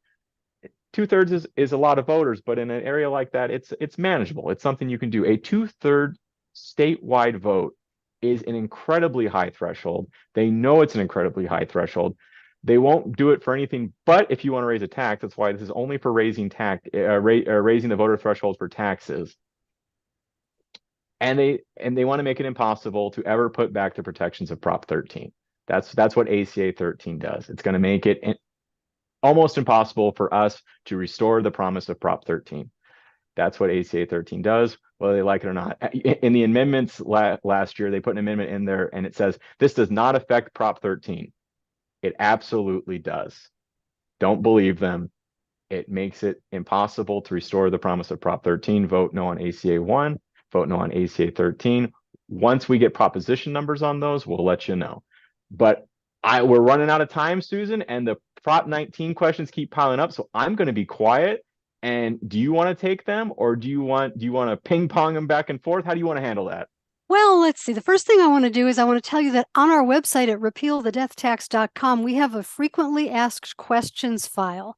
2/3 is a lot of voters, but in an area like that, it's manageable. It's something you can do. A 2/3 statewide vote is an incredibly high threshold. They know it's an incredibly high threshold. They won't do it for anything but if you want to raise a tax. That's why this is only for raising raising the voter threshold for taxes. And they want to make it impossible to ever put back the protections of Prop 13. That's what ACA 13 does. It's going to make it almost impossible for us to restore the promise of Prop 13. That's what ACA 13 does, whether they like it or not. In the amendments last year, they put an amendment in there and it says, this does not affect Prop 13. It absolutely does. Don't believe them. It makes it impossible to restore the promise of Prop 13. Vote no on ACA 1, vote no on ACA 13. Once we get proposition numbers on those, we'll let you know. But we're running out of time, Susan, and the Prop 19 questions keep piling up, so I'm going to be quiet. And do you want to take them, or do you want to ping pong them back and forth? How do you want to handle that? Well, let's see. The first thing I want to do is I want to tell you that on our website at repealthedeathtax.com, we have a frequently asked questions file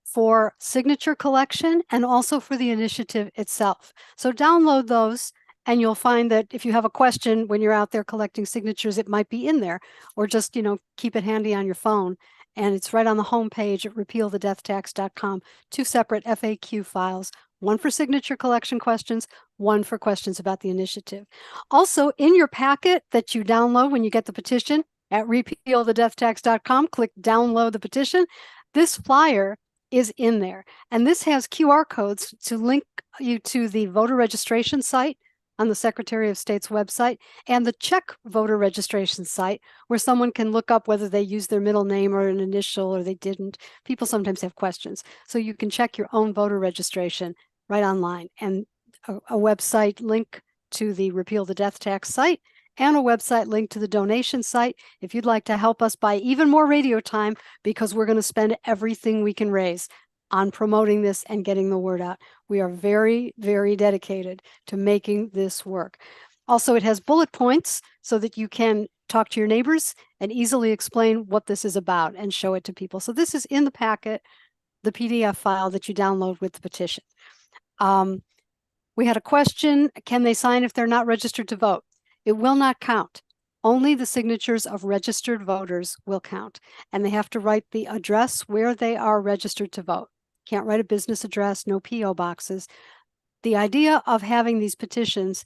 for signature collection and also for the initiative itself. So download those and you'll find that if you have a question when you're out there collecting signatures, it might be in there, or just, keep it handy on your phone. And it's right on the home page at repealthedeathtax.com, 2 separate FAQ files, one for signature collection questions, one for questions about the initiative. Also, in your packet that you download when you get the petition at repealthedeathtax.com, click download the petition. This flyer is in there, and this has QR codes to link you to the voter registration site on the Secretary of State's website and the check voter registration site, where someone can look up whether they used their middle name or an initial or they didn't. People sometimes have questions. So you can check your own voter registration right online, and a website link to the Repeal the Death Tax site and a website link to the donation site if you'd like to help us buy even more radio time, because we're going to spend everything we can raise on promoting this and getting the word out. We are very, very dedicated to making this work. Also, it has bullet points so that you can talk to your neighbors and easily explain what this is about and show it to people. So this is in the packet, the PDF file that you download with the petition. We had a question, can they sign if they're not registered to vote? It will not count. Only the signatures of registered voters will count, and they have to write the address where they are registered to vote. Can't write a business address, no PO boxes. The idea of having these petitions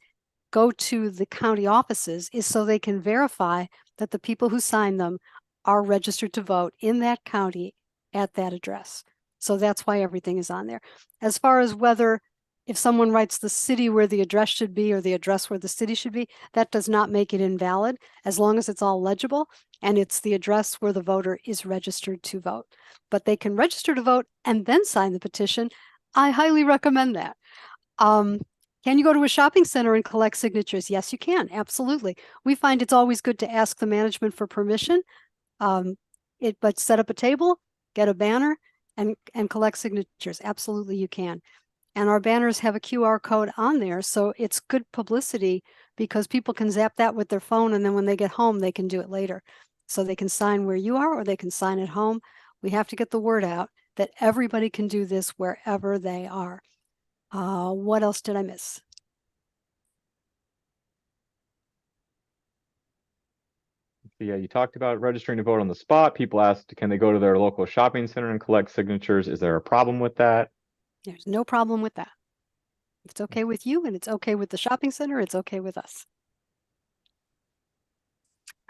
go to the county offices is so they can verify that the people who sign them are registered to vote in that county at that address. So that's why everything is on there. As far as whether if someone writes the city where the address should be or the address where the city should be, that does not make it invalid, as long as it's all legible and it's the address where the voter is registered to vote. But they can register to vote and then sign the petition. I highly recommend that. Can you go to a shopping center and collect signatures? Yes, you can. Absolutely. We find it's always good to ask the management for permission, but set up a table, get a banner, and collect signatures. Absolutely, you can. And our banners have a QR code on there, so it's good publicity because people can zap that with their phone, and then when they get home, they can do it later. So they can sign where you are or they can sign at home. We have to get the word out that everybody can do this wherever they are. What else did I miss? Yeah, you talked about registering to vote on the spot. People asked, can they go to their local shopping center and collect signatures? Is there a problem with that? There's no problem with that. If it's okay with you and it's okay with the shopping center, it's okay with us.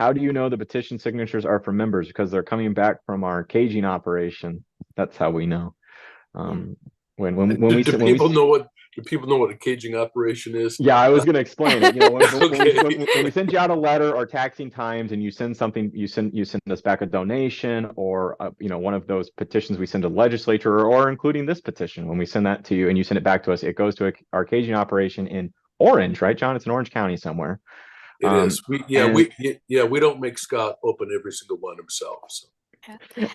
How do you know the petition signatures are from members? Because they're coming back from our caging operation. That's how we know. When we Do people know what a caging operation is? Yeah, I was going to explain it. You know, Okay. when we send you out a letter or taxing times, and you send something, you send us back a donation, or you know, one of those petitions we send to the legislature, or including this petition, when we send that to you and you send it back to us, it goes to our caging operation in Orange, right, John? It's in Orange County somewhere. It is. We don't make Scott open every single one himself. So.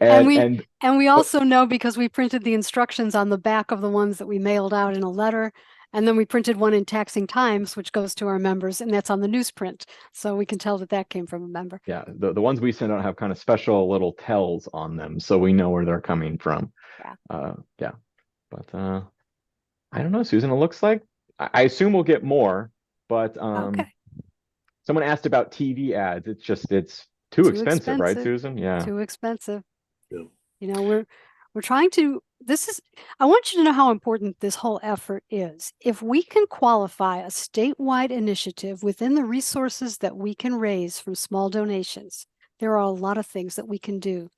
And we also know, because we printed the instructions on the back of the ones that we mailed out in a letter, and then we printed one in Taxing Times, which goes to our members, and that's on the newsprint, so we can tell that that came from a member. Yeah, the ones we send out have kind of special little tells on them, so we know where they're coming from. Yeah, but I don't know, Susan. It looks like I assume we'll get more, but Okay. Someone asked about TV ads. It's too expensive, right, Susan? Yeah. Too expensive. Yeah. You know, we're trying to, I want you to know how important this whole effort is. If we can qualify a statewide initiative within the resources that we can raise from small donations, there are a lot of things that we can do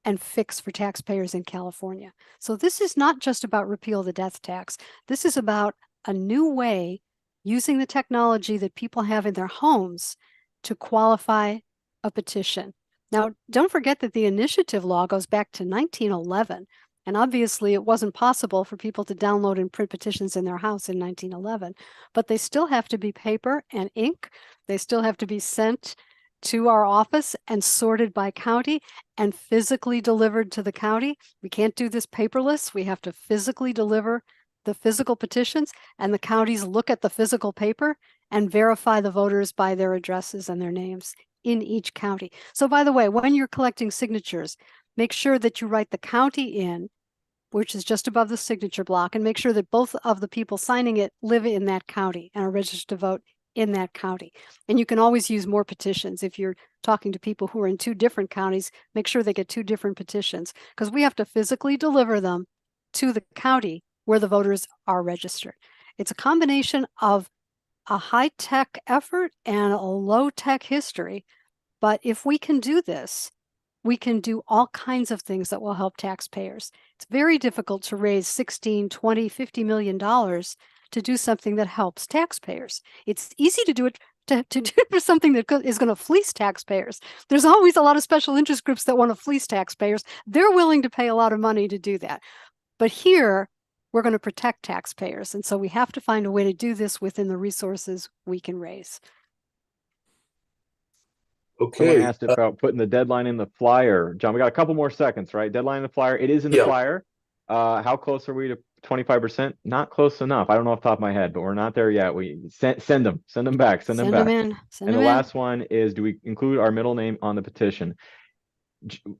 and fix for taxpayers in California. So this is not just about repeal the death tax. This is about a new way, using the technology that people have in their homes, to qualify a petition. Now, don't forget that the initiative law goes back to 1911, and obviously it wasn't possible for people to download and print petitions in their house in 1911, but they still have to be paper and ink. They still have to be sent to our office and sorted by county and physically delivered to the county. We can't do this paperless. We have to physically deliver the physical petitions, and the counties look at the physical paper and verify the voters by their addresses and their names in each county. So by the way, when you're collecting signatures, make sure that you write the county in, which is just above the signature block, and make sure that both of the people signing it live in that county and are registered to vote in that county. And you can always use more petitions. If you're talking to people who are in 2 different counties, make sure they get 2 different petitions, because we have to physically deliver them to the county where the voters are registered. It's a combination of a high-tech effort and a low-tech history. But if we can do this, we can do all kinds of things that will help taxpayers. It's very difficult to raise $16, $20, $50 million to do something that helps taxpayers. It's easy to do it to do for something that is going to fleece taxpayers. There's always a lot of special interest groups that want to fleece taxpayers. They're willing to pay a lot of money to do that. But here, we're going to protect taxpayers. And so we have to find a way to do this within the resources we can raise. Okay. Someone asked about putting the deadline in the flyer. John, we got a couple more seconds, right? Deadline in the flyer. It is in the flyer. How close are we to 25%? Not close enough. I don't know off the top of my head, but we're not there yet. We send them back. Send them back. Send them in. And the last one is, do we include our middle name on the petition?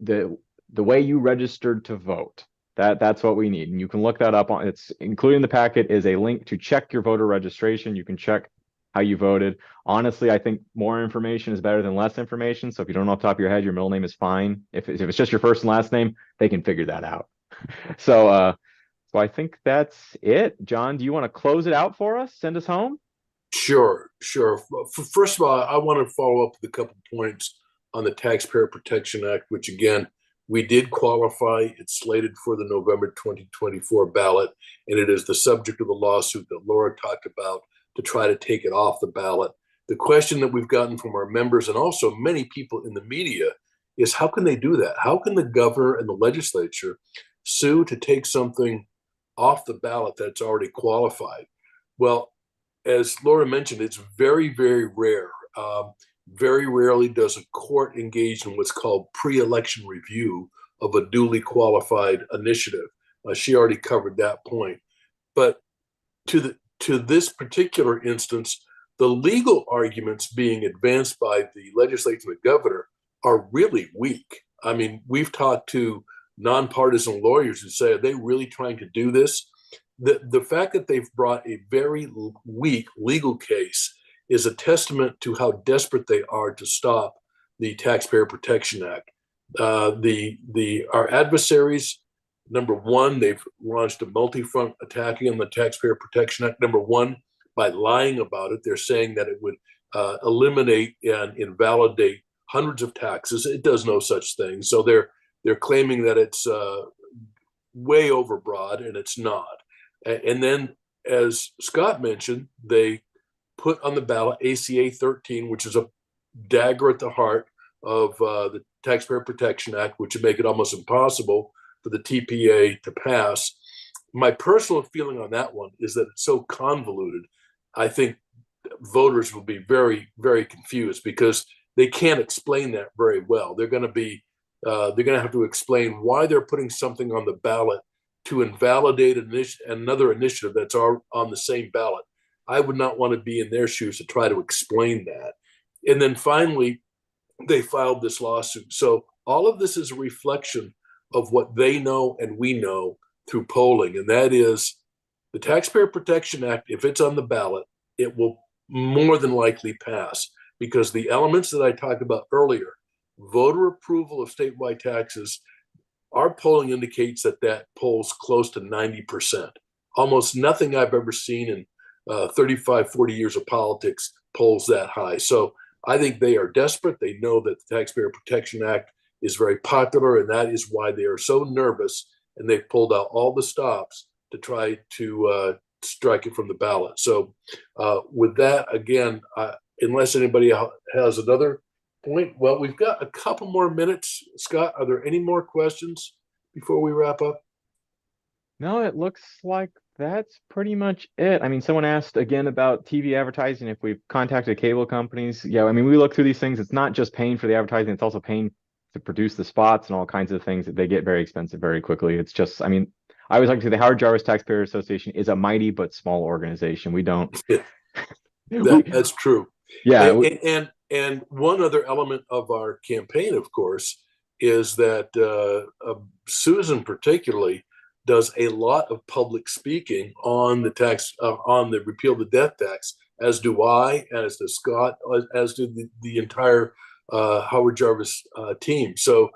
The way you registered to vote. That's what we need. And you can look that up on, it's including the packet is a link to check your voter registration. You can check how you voted. Honestly, I think more information is better than less information. So if you don't know off the top of your head, your middle name is fine. If it's just your first and last name, they can figure that out. So I think that's it. John, do you want to close it out for us? Send us home? Sure. First of all, I want to follow up with a couple points on the Taxpayer Protection Act, which again, we did qualify. It's slated for the November 2024 ballot, and it is the subject of the lawsuit that Laura talked about to try to take it off the ballot. The question that we've gotten from our members and also many people in the media is, how can they do that? How can the governor and the legislature sue to take something off the ballot that's already qualified? Well, as Laura mentioned, it's very, very rare. Very rarely does a court engage in what's called pre-election review of a duly qualified initiative. She already covered that point. But to this particular instance, the legal arguments being advanced by the legislature and the governor are really weak. I mean, we've talked to nonpartisan lawyers who say, are they really trying to do this? The fact that they've brought a very weak legal case is a testament to how desperate they are to stop the Taxpayer Protection Act. Our adversaries, number one, they've launched a multi-front attack on the Taxpayer Protection Act. Number one, by lying about it, they're saying that it would eliminate and invalidate hundreds of taxes. It does no such thing. So they're claiming that it's way overbroad, and it's not. And then, as Scott mentioned, they put on the ballot ACA 13, which is a dagger at the heart of the Taxpayer Protection Act, which would make it almost impossible for the TPA to pass. My personal feeling on that one is that it's so convoluted. I think voters will be very, very confused because they can't explain that very well. They're going to have to explain why they're putting something on the ballot to invalidate another initiative that's on the same ballot. I would not want to be in their shoes to try to explain that. And then finally, they filed this lawsuit. So all of this is a reflection of what they know and we know through polling, and that is the Taxpayer Protection Act. If it's on the ballot, it will more than likely pass because the elements that I talked about earlier, voter approval of statewide taxes, our polling indicates that polls close to 90%. Almost nothing I've ever seen in 35, 40 years of politics polls that high. So I think they are desperate. They know that the Taxpayer Protection Act is very popular, and that is why they are so nervous, and they've pulled out all the stops to try to strike it from the ballot. So with that, again, unless anybody has another point, well, we've got a couple more minutes. Scott, are there any more questions before we wrap up? No, it looks like that's pretty much it. I mean, someone asked again about TV advertising, if we've contacted cable companies. Yeah, I mean, we look through these things. It's not just paying for the advertising, it's also paying to produce the spots and all kinds of things that they get very expensive very quickly. It's just, I mean, I always like to say the Howard Jarvis Taxpayer Association is a mighty but small organization. We don't. That's true. Yeah. And one other element of our campaign, of course, is that Susan particularly does a lot of public speaking on the repeal of the death tax, as do I, as does Scott, as do the entire Howard Jarvis team. So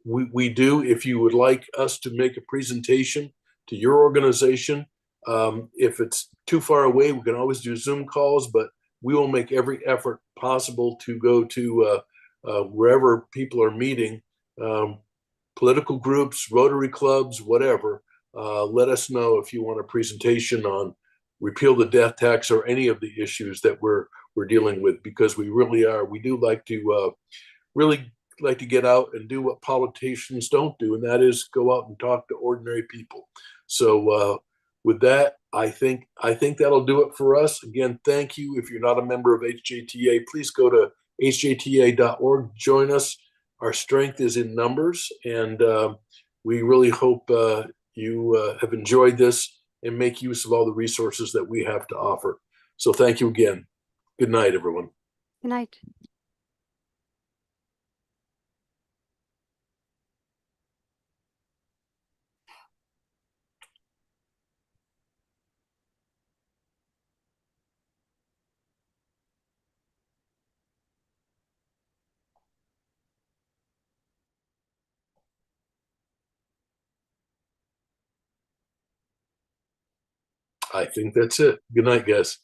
we do, if you would like us to make a presentation to your organization, if it's too far away, we can always do Zoom calls, but we will make every effort possible to go to wherever people are meeting, political groups, Rotary clubs, whatever. Let us know if you want a presentation on repeal the death tax or any of the issues that we're dealing with, because we do like to get out and do what politicians don't do, and that is go out and talk to ordinary people. So with that, I think that'll do it for us. Again, thank you. If you're not a member of HJTA, please go to hjta.org, join us. Our strength is in numbers, and we really hope you have enjoyed this and make use of all the resources that we have to offer. So thank you again. Good night, everyone. Good night. I think that's it. Good night, guys.